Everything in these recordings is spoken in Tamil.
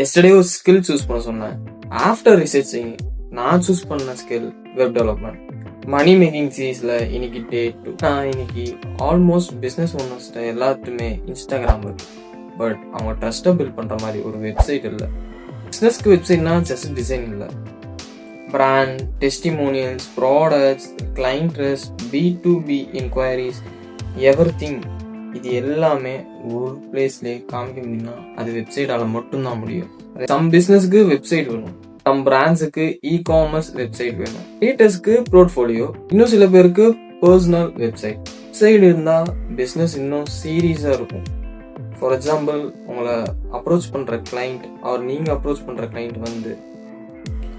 எஸ்டர்டே ஒரு ஸ்கில் சூஸ் பண்ண சொன்னேன். ஆஃப்டர் ரிசர்ச்சிங் நான் சூஸ் பண்ண skill web development. Money making சீரீஸ்ல இன்னைக்கு டே 2. நான் இன்னைக்கு ஆல்மோஸ்ட் பிஸ்னஸ் ஓனர்ஸ்ட எல்லாத்துக்குமே இன்ஸ்டாகிராம் இருக்கு. பட் அவங்க ட்ரஸ்ட்டை பில்ட் பண்ற மாதிரி ஒரு வெப்சைட் இல்லை. பிஸ்னஸ்க்கு வெப்சைட்னா ஜஸ்ட் டிசைன் இல்லை, brand, testimonials, products, client trust, B2B enquiries, everything. இது எல்லாமே ஒரு பிளேஸ்லேயே காமிக்க முடியும்னா அது வெப்சைட்டால மட்டும்தான் முடியும். சம் பிஸ்னஸ்க்கு வெப்சைட் வேணும், சம் பிராண்ட்ஸுக்கு இ-காமர்ஸ் வெப்சைட் வேணும், கிரியேட்டர்ஸ்க்கு போர்ட்ஃபோலியோ, இன்னும் சில பேருக்கு பர்சனல் வெப்சைட். வெப்சைட் இருந்தா பிஸ்னஸ் இன்னும் சீரியஸா இருக்கும். ஃபார் எக்ஸாம்பிள், உங்களை அப்ரோச் பண்ற கிளைண்ட் அவர் நீங்க அப்ரோச் பண்ற கிளைண்ட் வந்து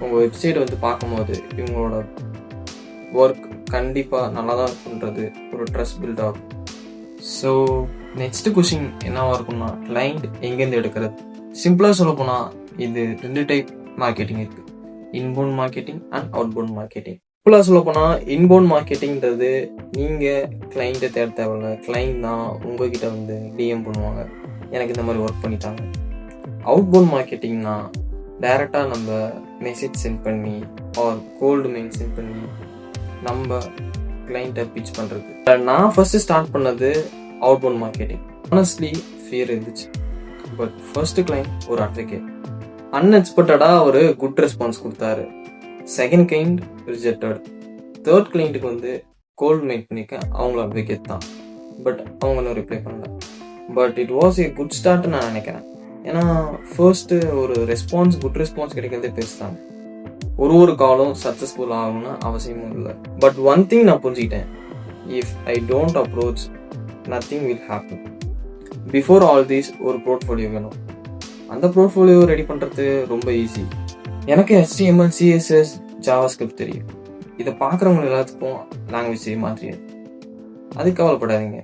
உங்க வெப்சைட் வந்து பார்க்கும்போது இவங்களோட ஒர்க் கண்டிப்பா நல்லா தான் இருக்குன்றது ஒரு ட்ரஸ்ட் பில்ட் ஆகும். ஸோ நெக்ஸ்ட் கொஸ்டின் என்னவா இருக்கும்னா, கிளைண்ட் எங்கேருந்து எடுக்கிறது? சிம்பிளா சொல்ல போனா இது 2 டைப் மார்க்கெட்டிங் இருக்கு, inbound marketing and outbound marketing. சிம்பிளா சொல்ல போனா இன்பவுண்ட் மார்க்கெட்டிங்கிறது நீங்க கிளைண்ட்டை தேட தேவையில்ல, கிளைண்ட் தான் உங்ககிட்ட வந்து டிஎம் பண்ணுவாங்க, எனக்கு இந்த மாதிரி ஒர்க் பண்ணிட்டாங்க. அவுட்பவுண்ட் மார்க்கெட்டிங்னா டைரக்டா நம்ம மெசேஜ் சென்ட் பண்ணி ஆர் கோல்டு மெயில் சென்ட் பண்ணி நம்ம கிளைண்ட்டை பிச் பண்றது. நான் ஃபர்ஸ்ட் ஸ்டார்ட் பண்ணது அவுட்பவுண்ட் மார்க்கெட்டிங். ஆனஸ்ட்லி ஃபியர் இருந்துச்சு. பட் ஃபர்ஸ்ட் கிளைண்ட் ஒரு அட்வொகேட், அன்எக்ஸ்பெக்டடா ஒரு குட் ரெஸ்பான்ஸ் கொடுத்தாரு. Second client rejected. தேர்ட் கிளைண்ட்டுக்கு வந்து கோல்டு மெயில் பண்ணிருக்கேன், அவங்களும் அட்வொகேட் தான். பட் அவங்க இன்னும் ரிப்ளை பண்ணல. But it was a good start நான் நினைக்கிறேன். ஏன்னா ஃபர்ஸ்ட் ஒரு குட் ரெஸ்பான்ஸ் கிடைக்கிறதே பெருசுதான். ஒரு காலும் சக்சஸ்ஃபுல் ஆகணும்னு அவசியமும் இல்லை. பட் ஒன் திங் நான் புரிஞ்சுக்கிட்டேன், if I don't approach nothing will happen. Before all these ஒரு போர்ட்ஃபோலியோ வேணும். அந்த போர்ட்ஃபோலியோ ரெடி பண்ணுறது ரொம்ப ஈஸி. எனக்கு HTML, CSS, JavaScript தெரியும். இதை பார்க்குறவங்க எல்லாத்துக்கும் லாங்குவேஜ் தெரியாது. அது கவலைப்படாதீங்க,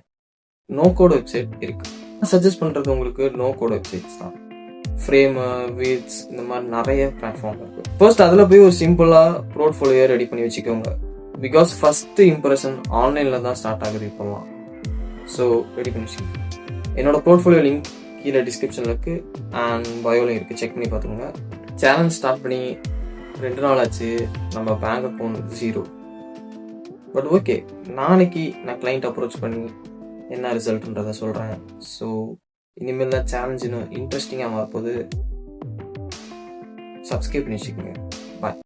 நோ கோட் வெப்சைட் இருக்கு. சஜஸ்ட் பண்ணுறது உங்களுக்கு நோ கோட் வெப்சைட்ஸ் தான். ஃப்ரேமர், விட்ஸ், இந்த மாதிரி நிறைய பிளாட்ஃபார்ம் இருக்கு. ஃபர்ஸ்ட் அதில் போய் ஒரு சிம்பிளா போர்ட்ஃபோலியோ ரெடி பண்ணி வச்சுக்கோங்க. பிகாஸ் ஃபர்ஸ்ட் இம்ப்ரெஷன் ஆன்லைன்ல தான் ஸ்டார்ட் ஆகுது இப்போலாம். ஸோ ரெடி பண்ணி வச்சுக்கோங்க. என்னோட போர்ட்ஃபோலியோ லிங்க் கீழே டிஸ்கிரிப்ஷன்ல இருக்கு அண்ட் பயோலையும் இருக்கு, செக் பண்ணி பார்த்துக்கோங்க. சேலஞ்ச் ஸ்டார்ட் பண்ணி 2 நாள் ஆச்சு, நம்ம பேங்க் அக்கௌண்ட் 0. பட் ஓகே, நாளைக்கு நான் கிளைண்ட் அப்ரோச் பண்ணி என்ன ரிசல்ட்ன்றதை சொல்கிறேன். ஸோ இனிமேல் தான் சேலஞ்ச் இன்னும் இன்ட்ரெஸ்டிங்காக மாறப்போது. சப்ஸ்கிரைப் பண்ணி வச்சுக்கோங்க. பாய்.